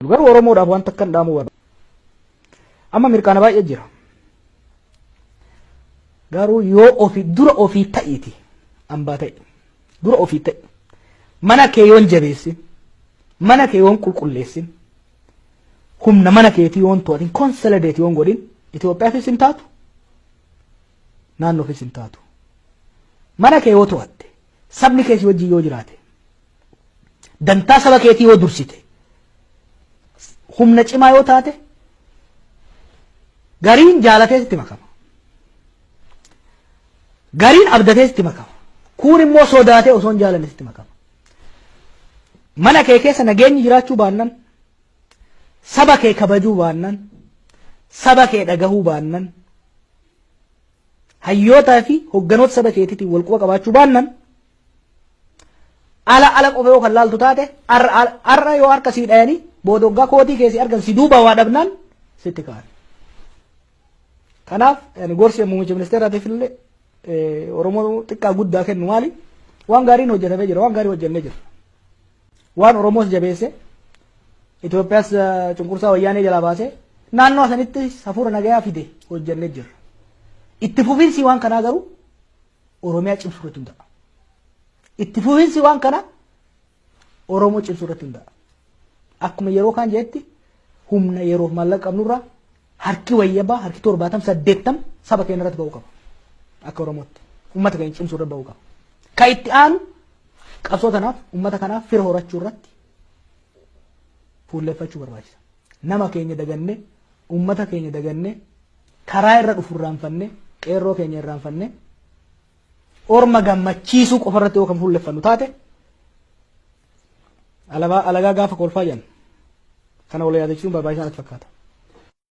Garuu Oromoodhaaf waan takka hin dhaamu barbaada. Amma mirkaana baay'ee jira. Garuu yoo ofii dura ofii ta'iiti hambaa ta'e dura ofii ta'e mana kee yoon jabeessin mana kee yoon qulqulleessin humna mana keetii yoon to'atin konsolideetii yoon godhin Itoophiyaafis hin taatu naannoofis hin taatu. Mana kee yoo to'atte sabni keessa wajjin yoo jiraate dantaa saba keetii yoo dursite humna cimaa yoo taate gariin jaalatee sitti makama. Gariin abdatee sitti makama. Kuun immoo sodaatee osoo hin jaalanne sitti makama. Mana kee keessa nageenyi jiraachuu baannan saba kee kabajuu baannan saba kee dhagahuu baannan hayyootaa fi hogganoota saba keetiitiin wal quba qabaachuu baannan ala qofee yoo kan laaltu taate arra yoo harka sii dhayanii boodoggaa kootii keessi argan si duuba waa dhabnaan sitti ka'an. Kanaaf gorsi muummicha ministeeraatiif illee Oromoo xiqqaa guddaa kennu maali? Waan gaariin hojjetamee jira, waan gaarii hojjennee jira. Waan Oromoos jabeesse Itoophiyaas cunqursaa wayyaanee jalaa baasee naannoo sanitti hafuura nagayaa fide hojjennee jira. Itti fufiinsi waan kanaa garuu Oromiyaa cimsuu irratti hunda'a. Itti fufiinsi waan kana Oromoo cimsuu irratti hunda'a. Akkuma yeroo kaan jeetti humna yeroof maallaqa qabnurraa harki wayyabaa harki 70-80 saba keenya irratti ba'uu qaba. Akka Oromootti uummata keenya cimsuu irratti ba'uu qaba. Ka itti aanu qabsoo kanaaf uummata kanaaf fira horachuu irratti fuulleeffachuu barbaachisa. Nama keenya dagannee uummata keenya dagannee karaa irra dhufu irraanfannee qeerroo keenya irraanfannee orma gammachiisuu qofa irratti yoo kan fuulleeffannu taate alagaa gaafa kolfaa jedhan kana wal yaadachuun barbaachisaa natti fakkaata.